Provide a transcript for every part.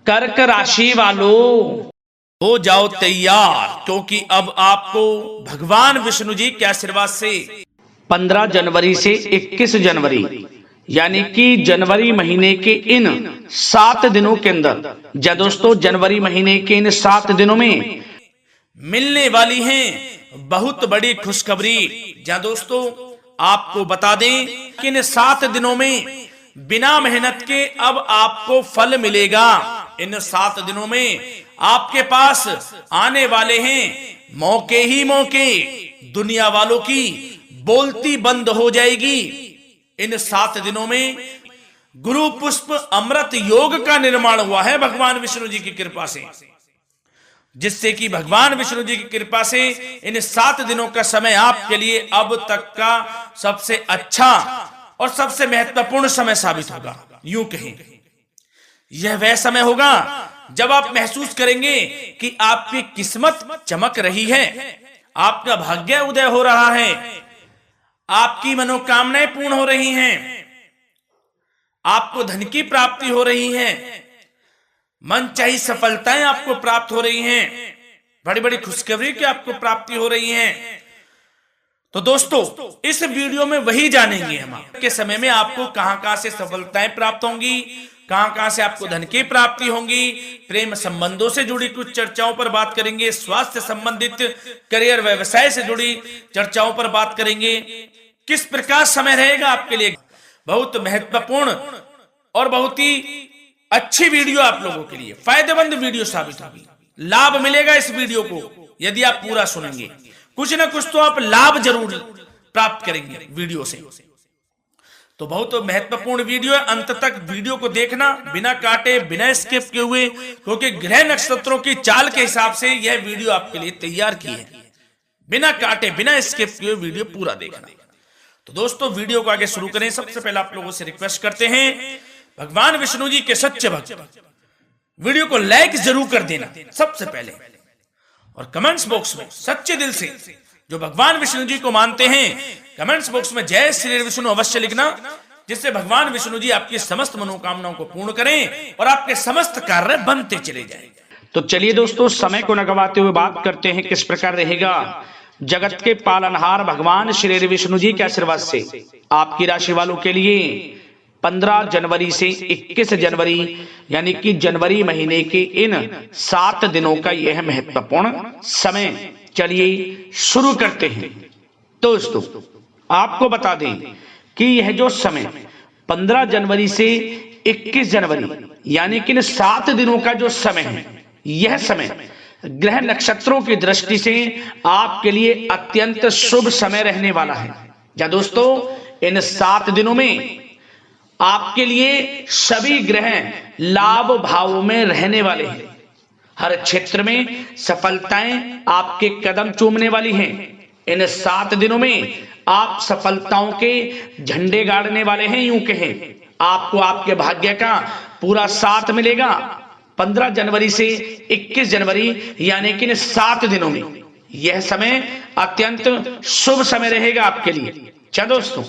कर्क राशि वालों हो जाओ तैयार, क्योंकि अब आपको भगवान विष्णु जी के आशीर्वाद से 15 जनवरी से 21 जनवरी यानी कि जनवरी महीने के इन 7 दिनों के अंदर, या दोस्तों जनवरी महीने के इन 7 दिनों में मिलने वाली हैं बहुत बड़ी खुशखबरी। या दोस्तों आपको बता दें कि इन 7 दिनों में बिना मेहनत के अब आपको फल मिलेगा। इन 7 दिनों में आपके पास आने वाले हैं मौके ही मौके, दुनिया वालों की बोलती बंद हो जाएगी। इन 7 दिनों में गुरु पुष्प अमृत योग का निर्माण हुआ है भगवान विष्णु जी की कृपा से, जिससे कि भगवान विष्णु जी की कृपा से इन 7 दिनों का समय आपके लिए अब तक का सबसे अच्छा और सबसे महत्वपूर्ण समय साबित होगा। यूं कहें यह वह समय होगा जब आप महसूस करेंगे कि आपकी किस्मत चमक रही है, आपका भाग्य उदय हो रहा है, आपकी मनोकामनाएं पूर्ण हो रही हैं, आपको धन की प्राप्ति हो रही है, मनचाही सफलताएं आपको प्राप्त हो रही हैं, बड़ी बड़ी खुशखबरी की आपको प्राप्ति हो रही है। तो दोस्तों इस वीडियो में वही जानेंगे हम के समय में आपको कहां से सफलताएं प्राप्त होंगी, कहां से आपको धन की प्राप्ति होंगी, प्रेम संबंधों से जुड़ी कुछ चर्चाओं पर बात करेंगे, स्वास्थ्य संबंधित करियर व्यवसाय से जुड़ी चर्चाओं पर बात करेंगे। किस प्रकार समय रहेगा आपके लिए, बहुत महत्वपूर्ण और बहुत ही अच्छी वीडियो आप लोगों के लिए फायदेमंद वीडियो साबित होगी। लाभ मिलेगा इस वीडियो को यदि आप पूरा सुनेंगे, कुछ ना कुछ तो आप लाभ जरूर प्राप्त करेंगे वीडियो से। तो बहुत महत्वपूर्ण वीडियो है, अंत तक वीडियो को देखना बिना काटे बिना स्किप किए हुए, क्योंकि ग्रह नक्षत्रों की चाल के हिसाब से यह वीडियो आपके लिए तैयार की है। बिना काटे बिना स्किप किए वीडियो पूरा देखना। तो दोस्तों वीडियो को आगे शुरू करें, सबसे पहले आप लोगों से रिक्वेस्ट करते हैं भगवान विष्णु जी के सच्चे भक्त वीडियो को लाइक जरूर कर देना सबसे पहले, और कमेंट्स बॉक्स में सच्चे दिल से जो भगवान विष्णु जी को मानते हैं कमेंट्स बॉक्स में जय श्री विष्णु अवश्य लिखना, जिससे भगवान विष्णु जी आपकी समस्त मनोकामनाओं को पूर्ण करें और आपके समस्त कार्य बनते चले जाएं। तो चलिए दोस्तों समय को न गवाते हुए बात करते हैं किस प्रकार रहेगा जगत के पालनहार भगवान श्री विष्णु जी के आशीर्वाद से आपकी राशि वालों के लिए 15 जनवरी से 21 जनवरी यानी कि जनवरी महीने के इन 7 दिनों का यह महत्वपूर्ण समय। चलिए शुरू करते हैं। दोस्तों आपको बता दें कि यह जो समय 15 जनवरी से 21 जनवरी यानी कि इन 7 दिनों का जो समय है, यह समय ग्रह नक्षत्रों की दृष्टि से आपके लिए अत्यंत शुभ समय रहने वाला है। या दोस्तों इन 7 दिनों में आपके लिए सभी ग्रह लाभ भाव में रहने वाले हैं। हर क्षेत्र में सफलताएं आपके कदम चूमने वाली हैं। इन 7 दिनों में आप सफलताओं के झंडे गाड़ने वाले हैं। यूं कहें आपको आपके भाग्य का पूरा साथ मिलेगा। 15 जनवरी से 21 जनवरी यानी कि इन 7 दिनों में यह समय अत्यंत शुभ समय रहेगा आपके लिए। क्या दोस्तों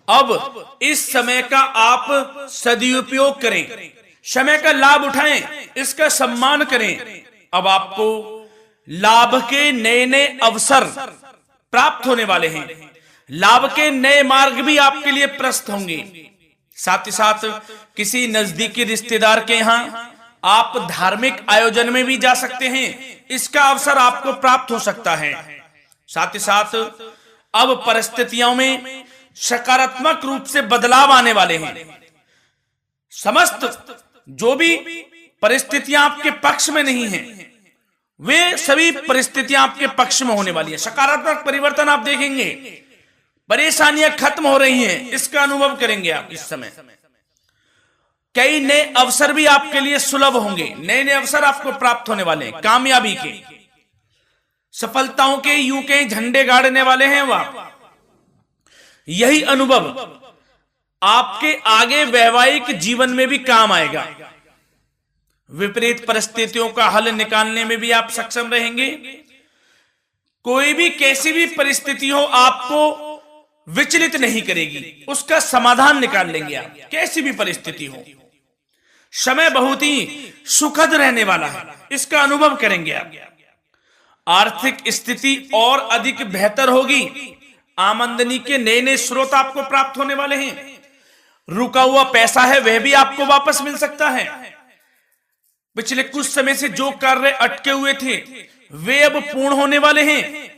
अब इस समय का आप सदुपयोग करें, समय का लाभ उठाएं, इसका सम्मान करें। अब आपको लाभ के नए नए अवसर प्राप्त होने वाले हैं, लाभ के नए मार्ग भी आपके लिए प्रशस्त होंगे। साथ ही साथ किसी नजदीकी रिश्तेदार के यहाँ आप धार्मिक आयोजन में भी जा सकते हैं, इसका अवसर आपको प्राप्त हो सकता है। साथ ही साथ अब परिस्थितियों में सकारात्मक रूप से बदलाव आने वाले हैं। समस्त जो भी परिस्थितियां आपके पक्ष में नहीं हैं, वे सभी परिस्थितियां आपके पक्ष में होने वाली है। सकारात्मक परिवर्तन आप देखेंगे, परेशानियां खत्म हो रही हैं, इसका अनुभव करेंगे आप इस समय। कई नए अवसर भी आपके लिए सुलभ होंगे, नए नए अवसर आपको प्राप्त होने वाले हैं, कामयाबी के, सफलताओं के, यूं के झंडे गाड़ने वाले हैं वह। यही अनुभव आपके आगे वैवाहिक जीवन में भी काम आएगा। विपरीत परिस्थितियों का हल निकालने में भी आप सक्षम रहेंगे। कोई भी कैसी भी परिस्थिति हो आपको विचलित नहीं करेगी, उसका समाधान निकाल लेंगे आप, कैसी भी परिस्थिति हो। समय बहुत ही सुखद रहने वाला है, इसका अनुभव करेंगे आप। आर्थिक स्थिति और अधिक बेहतर होगी। आमदनी के नए नए स्रोत आपको प्राप्त होने वाले हैं। रुका हुआ पैसा है वह भी आपको वापस मिल सकता है। पिछले कुछ समय से जो कार्य अटके हुए थे वे अब पूर्ण होने वाले हैं।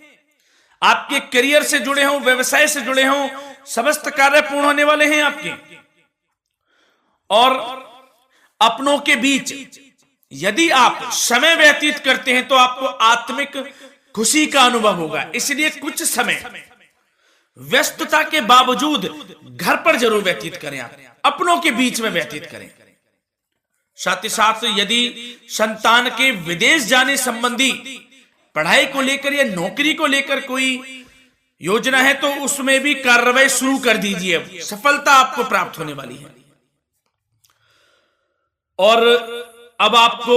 आपके करियर से जुड़े हों, व्यवसाय से जुड़े हों, समस्त कार्य पूर्ण होने वाले हैं आपके। और अपनों के बीच यदि आप समय व्यतीत करते हैं तो आपको आत्मिक खुशी का अनुभव होगा। इसलिए कुछ समय व्यस्तता के बावजूद घर पर जरूर व्यतीत करें, आप अपनों के बीच में व्यतीत करें। साथ ही साथ यदि संतान के विदेश जाने संबंधी पढ़ाई को लेकर या नौकरी को लेकर कोई योजना है तो उसमें भी कार्रवाई शुरू कर दीजिए। अब सफलता आपको प्राप्त होने वाली है। और अब आपको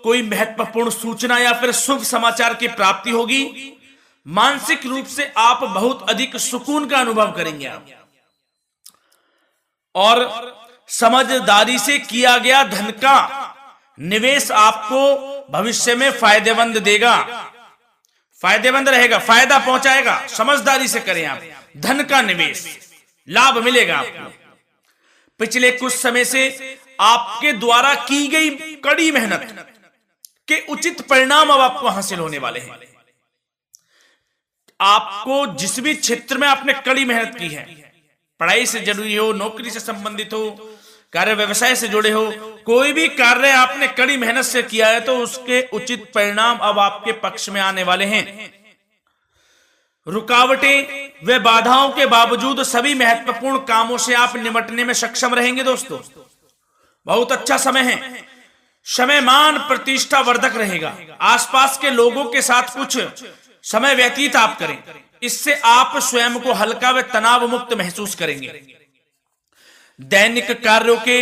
कोई महत्वपूर्ण सूचना या फिर शुभ समाचार की प्राप्ति होगी। मानसिक रूप से आप बहुत अधिक सुकून का अनुभव करेंगे आप। और समझदारी से किया गया धन का निवेश आपको भविष्य में फायदेमंद देगा, फायदेमंद रहेगा, फायदा पहुंचाएगा। समझदारी से करें आप। धन का निवेश लाभ मिलेगा आपको। पिछले कुछ समय से आपके द्वारा की गई कड़ी मेहनत के उचित परिणाम अब आपको हासिल होने वाले हैं। आपको जिस भी क्षेत्र में आपने कड़ी मेहनत की है, पढ़ाई से जरूरी हो, नौकरी से संबंधित हो, कार्य व्यवसाय से जुड़े हो, कोई भी कार्य आपने कड़ी मेहनत से किया है तो उसके उचित परिणाम अब आपके पक्ष में आने वाले हैं। रुकावटें व बाधाओं के बावजूद सभी महत्वपूर्ण कामों से आप निपटने में सक्षम रहेंगे। दोस्तों बहुत अच्छा समय है। समय मान प्रतिष्ठा वर्धक रहेगा। आसपास के लोगों के साथ कुछ समय व्यतीत आप करें, इससे आप स्वयं को हल्का व तनाव मुक्त महसूस करेंगे। दैनिक कार्यों के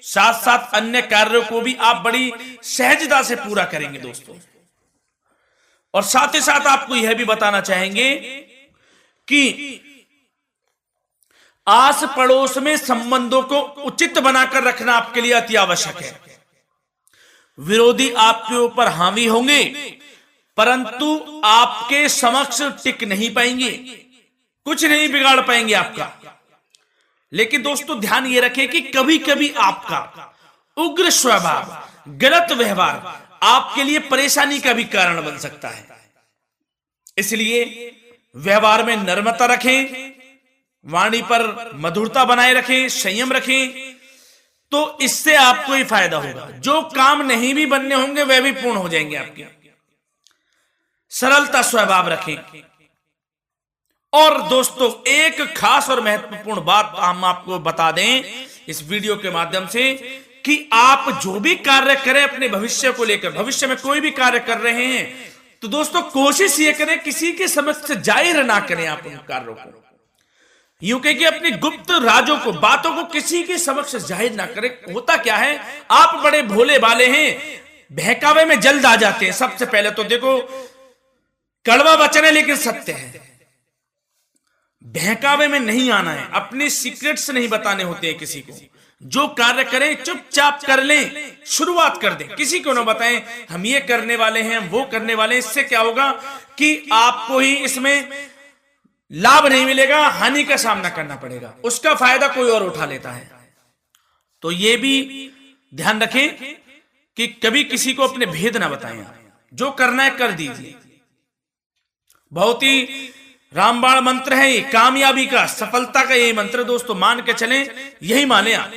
साथ साथ अन्य कार्यों को भी आप बड़ी सहजता से पूरा करेंगे दोस्तों। और साथ ही साथ आपको यह भी बताना चाहेंगे कि आस पड़ोस में संबंधों को उचित बनाकर रखना आपके लिए अति आवश्यक है। विरोधी आपके ऊपर हावी होंगे परंतु आपके समक्ष टिक नहीं पाएंगे, कुछ नहीं बिगाड़ पाएंगे आपका। लेकिन दोस्तों ध्यान ये रखें कि कभी कभी आपका उग्र स्वभाव, गलत व्यवहार आपके लिए परेशानी का भी कारण बन सकता है। इसलिए व्यवहार में नम्रता रखें, वाणी पर मधुरता बनाए रखें, संयम रखें, तो इससे आपको ही फायदा होगा। जो काम नहीं भी बनने होंगे वह भी पूर्ण हो जाएंगे आपके। सरलता स्वभाव रखें। और दोस्तों एक खास और महत्वपूर्ण बात हम आपको बता दें इस वीडियो के माध्यम से कि आप जो भी कार्य करें अपने भविष्य को लेकर, भविष्य में कोई भी कार्य कर रहे हैं तो दोस्तों कोशिश ये करें किसी के समक्ष जाहिर ना करें आप उन कार्यों को। यूं कह कि अपनी गुप्त राजों को, बातों को किसी के समक्ष जाहिर ना करें। होता क्या है, आप बड़े भोले भाले हैं, बहकावे में जल्द आ जाते हैं। सबसे पहले तो देखो कड़वा वचन है लेकिन सत्य है। बहकावे में नहीं आना है, अपने सीक्रेट्स नहीं बताने होते हैं किसी को। जो कार्य करें चुपचाप कर लें, शुरुआत कर दें, किसी को ना बताएं हम ये करने वाले हैं, हम वो करने वाले हैं। इससे क्या होगा कि आपको ही इसमें लाभ नहीं मिलेगा, हानि का सामना करना पड़ेगा, उसका फायदा कोई और उठा लेता है। तो ये भी ध्यान रखें कि कभी किसी को अपने भेद ना बताएं। जो करना है कर दीजिए। बहुत ही रामबाण मंत्र है ये, कामयाबी का, सफलता का यही मंत्र दोस्तों। मान के चलें, यही माने आप।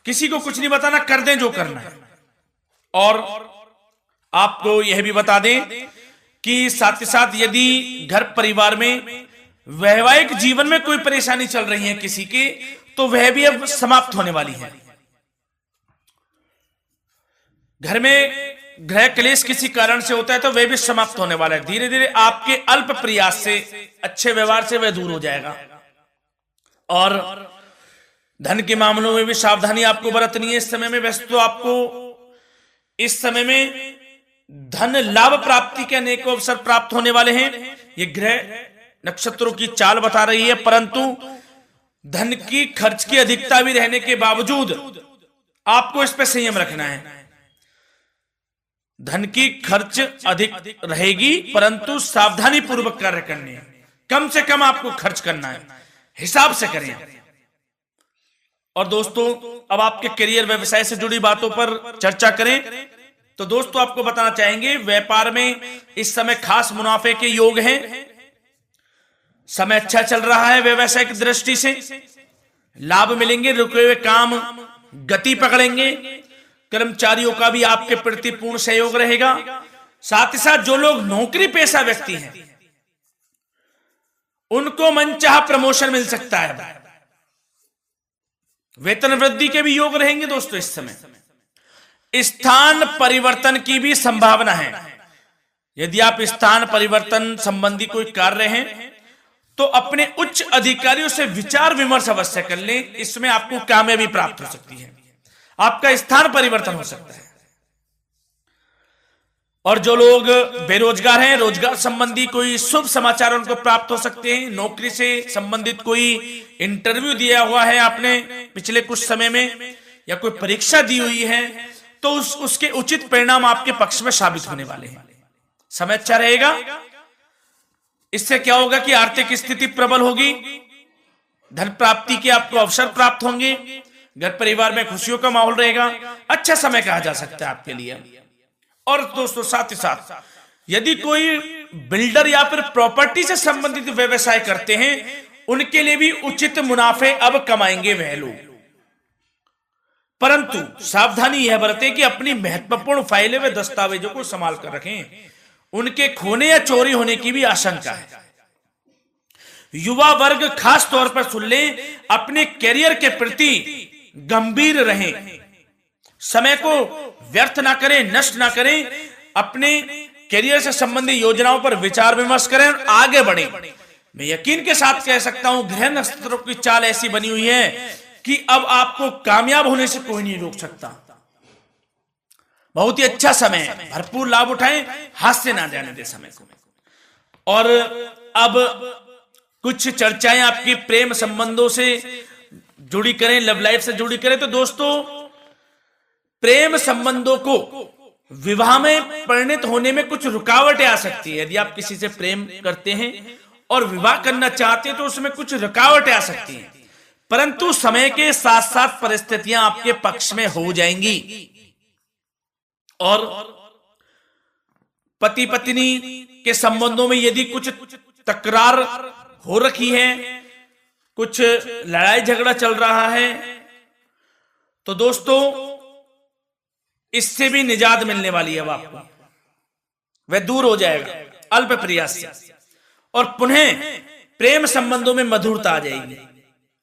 किसी को कुछ नहीं बताना, कर दें जो करना है। और आपको यह भी बता दें कि साथ ही साथ यदि घर परिवार में वैवाहिक जीवन में कोई परेशानी चल रही है किसी के, तो वह भी अब समाप्त होने वाली है। घर में गृह क्लेश किसी कारण से होता है तो वह भी समाप्त होने वाला है। धीरे धीरे आपके अल्प प्रयास से, अच्छे व्यवहार से वह दूर हो जाएगा। और धन के मामलों में भी सावधानी आपको बरतनी है इस समय में। वैसे तो आपको इस समय में धन लाभ प्राप्ति के अनेक अवसर प्राप्त होने वाले हैं, ये ग्रह नक्षत्रों की चाल बता रही है। परंतु धन की खर्च की अधिकता भी रहने के बावजूद आपको इस पे संयम रखना है। धन की खर्च अधिक रहेगी, परंतु सावधानी पूर्वक कार्य करने हैं। कम से कम आपको खर्च करना है, हिसाब से करें। और दोस्तों, अब आपके करियर व्यवसाय से जुड़ी बातों पर चर्चा करें तो दोस्तों आपको बताना चाहेंगे, व्यापार में इस समय खास मुनाफे के योग हैं। समय अच्छा चल रहा है, व्यवसाय की दृष्टि से लाभ मिलेंगे, रुके हुए काम गति पकड़ेंगे। कर्मचारियों का भी आपके प्रति पूर्ण सहयोग रहेगा। साथ ही साथ जो लोग नौकरी पेशा व्यक्ति हैं उनको मनचाहा प्रमोशन मिल सकता है। वेतन वृद्धि के भी योग रहेंगे दोस्तों। इस समय स्थान परिवर्तन की भी संभावना है। यदि आप स्थान परिवर्तन संबंधी कोई कार्य हैं तो अपने उच्च अधिकारियों से विचार विमर्श अवश्य कर लें। इसमें आपको कामयाबी प्राप्त हो सकती है, आपका स्थान परिवर्तन हो सकता है। और जो लोग बेरोजगार हैं, रोजगार संबंधी कोई शुभ समाचार उनको प्राप्त हो सकते हैं। नौकरी से संबंधित कोई इंटरव्यू दिया हुआ है आपने पिछले कुछ समय में, या कोई परीक्षा दी हुई है, तो उसके उचित परिणाम आपके पक्ष में साबित होने वाले हैं। समय अच्छा रहेगा। इससे क्या होगा कि आर्थिक स्थिति प्रबल होगी, धन प्राप्ति के आपको अवसर प्राप्त होंगे, घर परिवार में खुशियों का माहौल रहेगा। अच्छा समय कहा जा सकता है आपके लिए। और दोस्तों साथ ही साथ यदि कोई बिल्डर या फिर प्रॉपर्टी से संबंधित व्यवसाय करते हैं, उनके लिए भी उचित मुनाफे अब कमाएंगे वह लोग। परंतु सावधानी यह बरतें कि अपनी महत्वपूर्ण फाइलें व दस्तावेजों को संभाल कर रखें। उनके खोने या चोरी होने की भी आशंका है। युवा वर्ग खास तौर पर सुन लें, अपने कैरियर के प्रति गंभीर रहें। समय को व्यर्थ ना करें, नष्ट ना करें। अपने कैरियर से संबंधित योजनाओं पर विचार विमर्श करें और आगे बढ़ें। मैं यकीन के साथ कह सकता हूं, ग्रह नक्षत्रों की चाल ऐसी बनी हुई है कि अब आपको कामयाब होने से कोई नहीं रोक सकता। बहुत ही अच्छा समय है, भरपूर लाभ उठाएं, हाथ से ना जाने दे समय को। और अब कुछ चर्चाएं आपकी प्रेम संबंधों से जुड़ी करें, लव लाइफ से जुड़ी करें। तो दोस्तों, प्रेम संबंधों को विवाह में परिणत होने में कुछ रुकावटें आ सकती है। यदि आप किसी से प्रेम करते हैं और विवाह करना चाहते हैं तो उसमें कुछ रुकावटें आ सकती हैं, परंतु समय के साथ साथ परिस्थितियां आपके पक्ष में हो जाएंगी। और पति पत्नी के संबंधों में यदि कुछ तकरार हो रखी है, कुछ लड़ाई झगड़ा चल रहा है, तो दोस्तों इससे भी निजात मिलने वाली है। अब आपको वह दूर हो जाएगा अल्प प्रयास से, और पुनः प्रेम संबंधों में मधुरता आ जाएगी।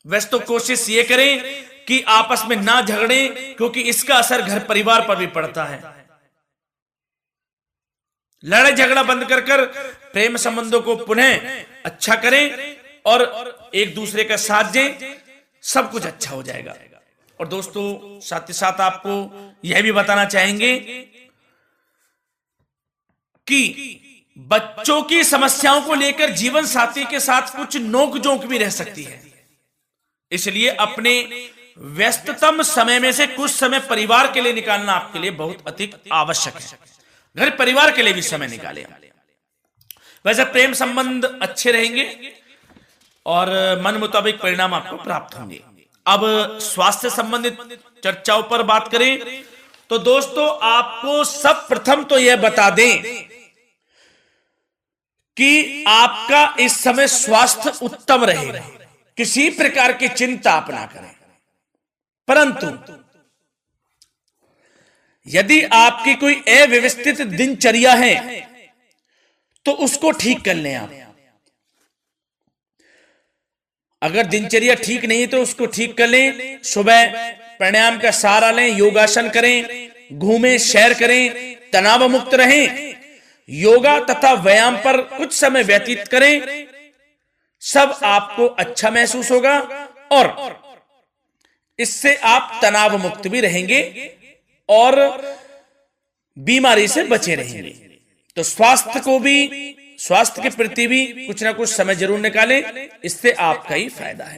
वैसे तो कोशिश ये करें कि आपस में ना झगड़ें, क्योंकि इसका असर घर परिवार पर भी पड़ता है। लड़ाई झगड़ा बंद कर प्रेम संबंधों को पुनः अच्छा करें और एक दूसरे का साथ दें, सब कुछ अच्छा हो जाएगा। और दोस्तों साथ ही साथ आपको यह भी बताना चाहेंगे कि बच्चों की समस्याओं को लेकर जीवन साथी के साथ कुछ नोक-झोंक भी रह सकती है। इसलिए अपने व्यस्ततम समय में से कुछ समय परिवार के लिए निकालना आपके लिए बहुत अधिक आवश्यक है। घर परिवार के लिए भी समय निकालें। वैसे प्रेम संबंध अच्छे रहेंगे और मन मुताबिक परिणाम आपको प्राप्त होंगे। अब स्वास्थ्य संबंधित चर्चाओं पर बात करें तो दोस्तों, आपको सब प्रथम तो यह बता दें कि आपका इस समय स्वास्थ्य उत्तम रहेगा। किसी प्रकार की चिंता आप ना करें। परंतु यदि आपकी कोई अव्यवस्थित दिनचर्या है तो उसको ठीक कर लें आप। अगर दिनचर्या ठीक नहीं तो उसको ठीक कर लें। सुबह प्राणायाम का सहारा लें, योगासन करें, घूमें, सैर करें, तनाव मुक्त रहें, योगा तथा व्यायाम पर कुछ समय व्यतीत करें। सब आपको अच्छा महसूस होगा और इससे आप तनाव मुक्त भी रहेंगे और बीमारी से बचे रहेंगे। तो स्वास्थ्य के प्रति भी कुछ ना कुछ समय जरूर निकालें, इससे आपका ही फायदा है।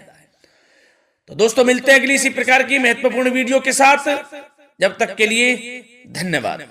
तो दोस्तों मिलते हैं अगली इसी प्रकार की महत्वपूर्ण वीडियो के साथ। जब तक के लिए धन्यवाद।